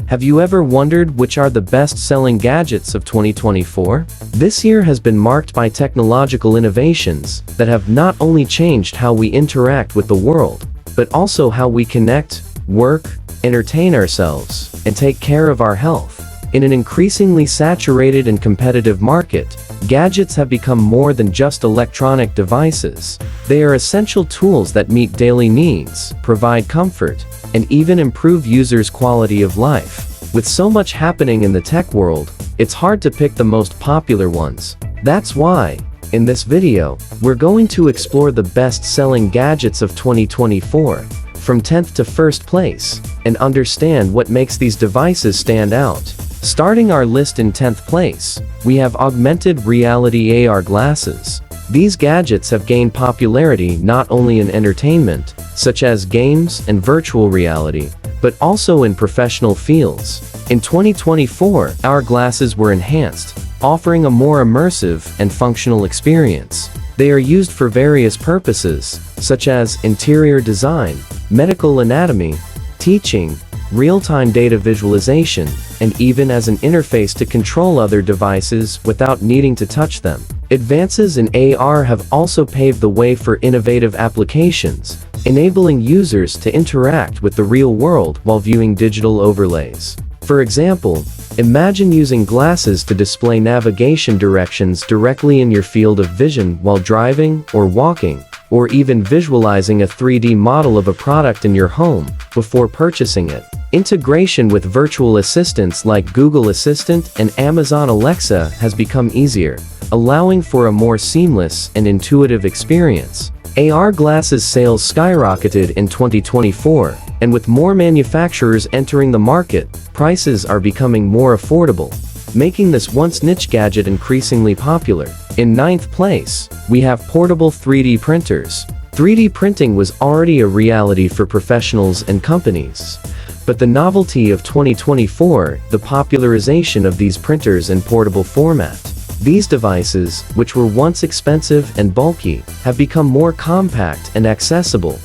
Have you ever wondered which are the best-selling gadgets of 2024? This year has been marked by technological innovations that have not only changed how we interact with the world, but also how we connect, work, entertain ourselves, and take care of our health. In an increasingly saturated and competitive market, gadgets have become more than just electronic devices. They are essential tools that meet daily needs, provide comfort, and even improve users' quality of life. With so much happening in the tech world, it's hard to pick the most popular ones. That's why, in this video, we're going to explore the best-selling gadgets of 2024, from 10th to 1st place, and understand what makes these devices stand out. Starting our list in 10th place, we have augmented reality AR glasses. These gadgets have gained popularity not only in entertainment, such as games and virtual reality, but also in professional fields. In 2024, our glasses were enhanced, offering a more immersive and functional experience. They are used for various purposes, such as interior design, medical anatomy, teaching, real-time data visualization, and even as an interface to control other devices without needing to touch them. Advances in AR have also paved the way for innovative applications, enabling users to interact with the real world while viewing digital overlays. For example, imagine using glasses to display navigation directions directly in your field of vision while driving or walking, or even visualizing a 3D model of a product in your home before purchasing it. Integration with virtual assistants like Google Assistant and Amazon Alexa has become easier, allowing for a more seamless and intuitive experience. AR glasses sales skyrocketed in 2024, and with more manufacturers entering the market, prices are becoming more affordable, making this once niche gadget increasingly popular. In 9th place, we have portable 3D printers. 3D printing was already a reality for professionals and companies, but the novelty of 2024, the popularization of these printers in portable format. These devices, which were once expensive and bulky, have become more compact and accessible,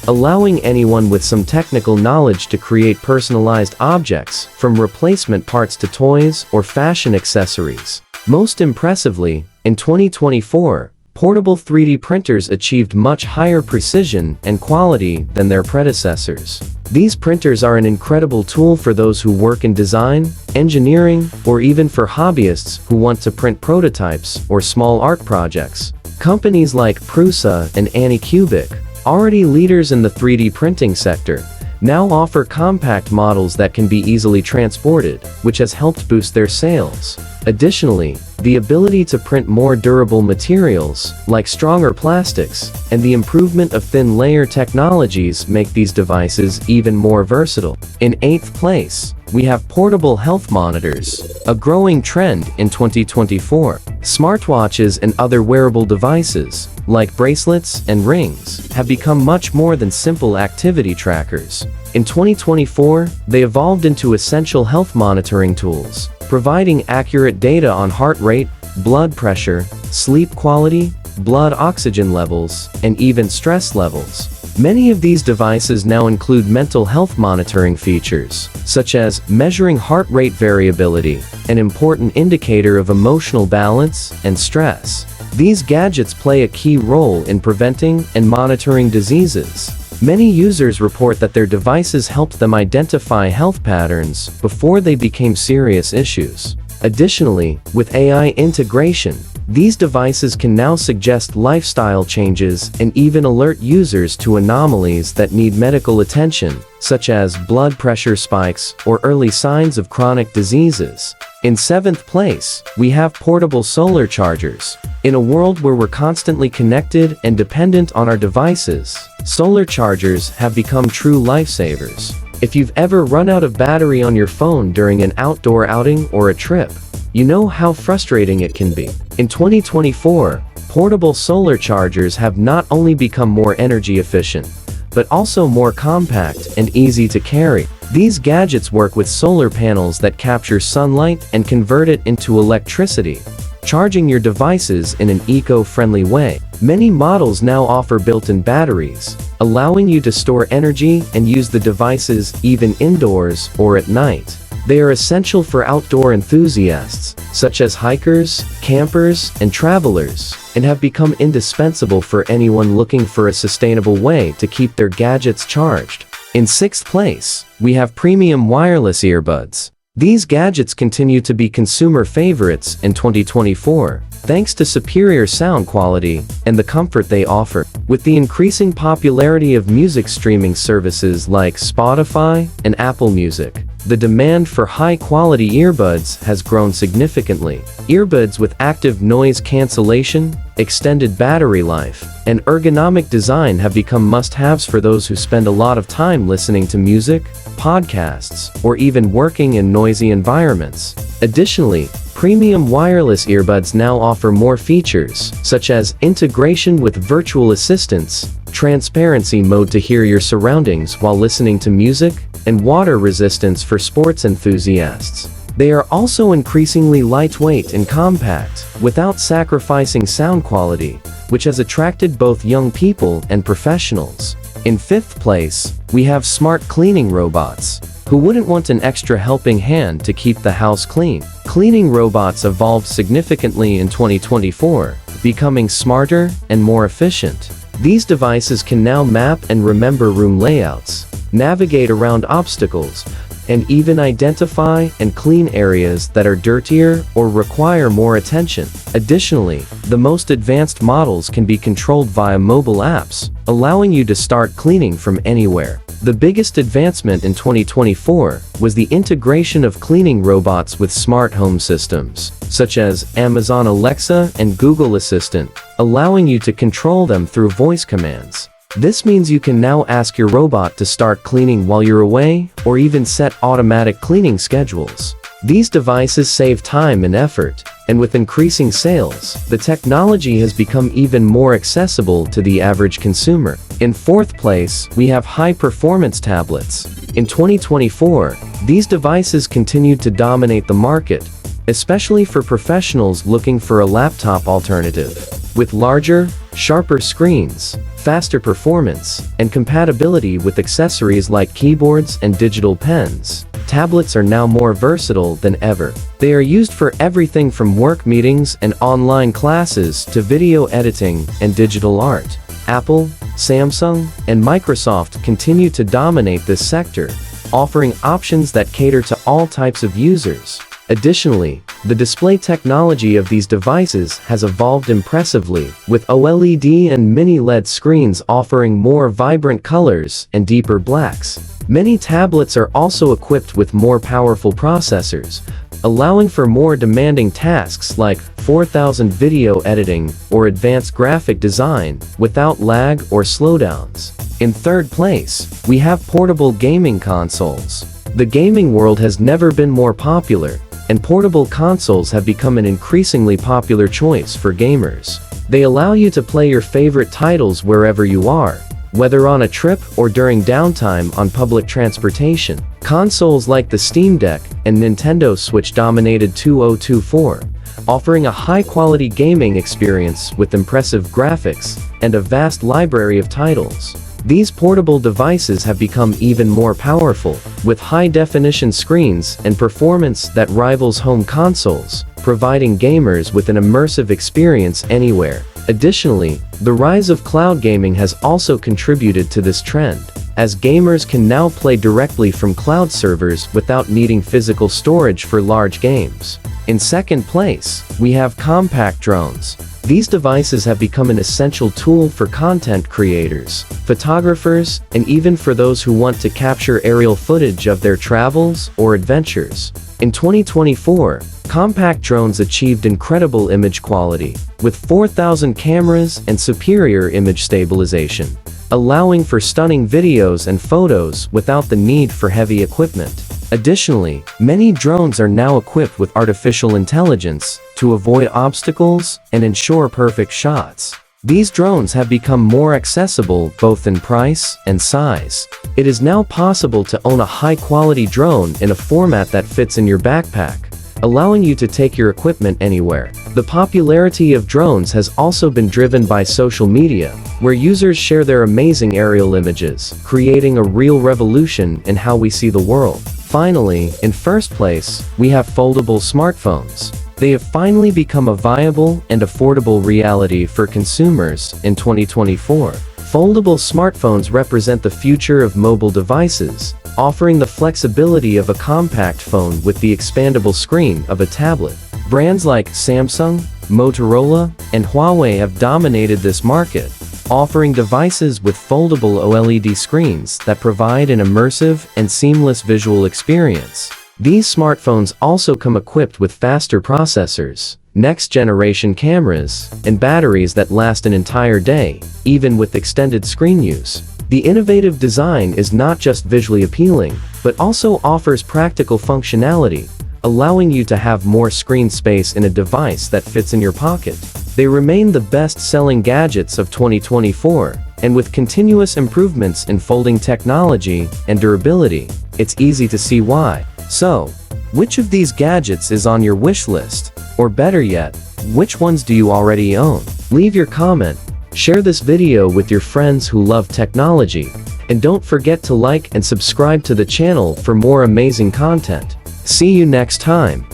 allowing anyone with some technical knowledge to create personalized objects, from replacement parts to toys or fashion accessories. Most impressively, in 2024, portable 3D printers achieved much higher precision and quality than their predecessors. These printers are an incredible tool for those who work in design, engineering, or even for hobbyists who want to print prototypes or small art projects. Companies like Prusa and Anycubic, already leaders in the 3D printing sector, now offer compact models that can be easily transported, which has helped boost their sales. Additionally, the ability to print more durable materials, like stronger plastics, and the improvement of thin layer technologies make these devices even more versatile. In 8th place, we have portable health monitors, a growing trend in 2024. Smartwatches and other wearable devices, like bracelets and rings, have become much more than simple activity trackers. In 2024, they evolved into essential health monitoring tools, providing accurate data on heart rate, blood pressure, sleep quality, blood oxygen levels, and even stress levels. Many of these devices now include mental health monitoring features, such as measuring heart rate variability, an important indicator of emotional balance and stress. These gadgets play a key role in preventing and monitoring diseases. Many users report that their devices helped them identify health patterns before they became serious issues. Additionally, with AI integration, these devices can now suggest lifestyle changes and even alert users to anomalies that need medical attention, such as blood pressure spikes or early signs of chronic diseases. In 7th place, we have portable solar chargers. In a world where we're constantly connected and dependent on our devices, solar chargers have become true lifesavers. If you've ever run out of battery on your phone during an outdoor outing or a trip, you know how frustrating it can be. In 2024, portable solar chargers have not only become more energy efficient, but also more compact and easy to carry. These gadgets work with solar panels that capture sunlight and convert it into electricity, charging your devices in an eco-friendly way. Many models now offer built-in batteries, allowing you to store energy and use the devices even indoors or at night. They are essential for outdoor enthusiasts, such as hikers, campers, and travelers, and have become indispensable for anyone looking for a sustainable way to keep their gadgets charged. In sixth place, we have premium wireless earbuds. These gadgets continue to be consumer favorites in 2024, thanks to superior sound quality and the comfort they offer. With the increasing popularity of music streaming services like Spotify and Apple Music, the demand for high-quality earbuds has grown significantly. Earbuds with active noise cancellation, extended battery life, and ergonomic design have become must-haves for those who spend a lot of time listening to music, podcasts, or even working in noisy environments. Additionally, premium wireless earbuds now offer more features, such as integration with virtual assistants, transparency mode to hear your surroundings while listening to music, and water resistance for sports enthusiasts. They are also increasingly lightweight and compact, without sacrificing sound quality, which has attracted both young people and professionals. In fifth place, we have smart cleaning robots. Who wouldn't want an extra helping hand to keep the house clean? Cleaning robots evolved significantly in 2024, becoming smarter and more efficient. These devices can now map and remember room layouts, navigate around obstacles, and even identify and clean areas that are dirtier or require more attention. Additionally, the most advanced models can be controlled via mobile apps, allowing you to start cleaning from anywhere. The biggest advancement in 2024 was the integration of cleaning robots with smart home systems, such as Amazon Alexa and Google Assistant, allowing you to control them through voice commands. This means you can now ask your robot to start cleaning while you're away, or even set automatic cleaning schedules. These devices save time and effort, and with increasing sales, the technology has become even more accessible to the average consumer. In fourth place, we have high-performance tablets. In 2024, these devices continued to dominate the market, especially for professionals looking for a laptop alternative. With larger, sharper screens, faster performance, and compatibility with accessories like keyboards and digital pens, tablets are now more versatile than ever. They are used for everything from work meetings and online classes to video editing and digital art. Apple, Samsung, and Microsoft continue to dominate this sector, offering options that cater to all types of users. Additionally, the display technology of these devices has evolved impressively, with OLED and mini LED screens offering more vibrant colors and deeper blacks. Many tablets are also equipped with more powerful processors, allowing for more demanding tasks like 4,000 video editing or advanced graphic design without lag or slowdowns. In third place, we have portable gaming consoles. The gaming world has never been more popular, and portable consoles have become an increasingly popular choice for gamers. They allow you to play your favorite titles wherever you are, whether on a trip or during downtime on public transportation. Consoles like the Steam Deck and Nintendo Switch dominated 2024, offering a high-quality gaming experience with impressive graphics and a vast library of titles. These portable devices have become even more powerful, with high-definition screens and performance that rivals home consoles, providing gamers with an immersive experience anywhere. Additionally, the rise of cloud gaming has also contributed to this trend, as gamers can now play directly from cloud servers without needing physical storage for large games. In second place, we have compact drones. These devices have become an essential tool for content creators, photographers, and even for those who want to capture aerial footage of their travels or adventures. In 2024, compact drones achieved incredible image quality, with 4,000 cameras and superior image stabilization, allowing for stunning videos and photos without the need for heavy equipment. Additionally, many drones are now equipped with artificial intelligence to avoid obstacles and ensure perfect shots. These drones have become more accessible both in price and size. It is now possible to own a high-quality drone in a format that fits in your backpack, allowing you to take your equipment anywhere. The popularity of drones has also been driven by social media, where users share their amazing aerial images, creating a real revolution in how we see the world. Finally, in first place, we have foldable smartphones. They have finally become a viable and affordable reality for consumers in 2024. Foldable smartphones represent the future of mobile devices, offering the flexibility of a compact phone with the expandable screen of a tablet. Brands like Samsung, Motorola, and Huawei have dominated this market, offering devices with foldable OLED screens that provide an immersive and seamless visual experience. These smartphones also come equipped with faster processors, next-generation cameras, and batteries that last an entire day, even with extended screen use. The innovative design is not just visually appealing, but also offers practical functionality, allowing you to have more screen space in a device that fits in your pocket. They remain the best-selling gadgets of 2024, and with continuous improvements in folding technology and durability, it's easy to see why. So, which of these gadgets is on your wish list? Or better yet, which ones do you already own? Leave your comment, share this video with your friends who love technology, and don't forget to like and subscribe to the channel for more amazing content. See you next time.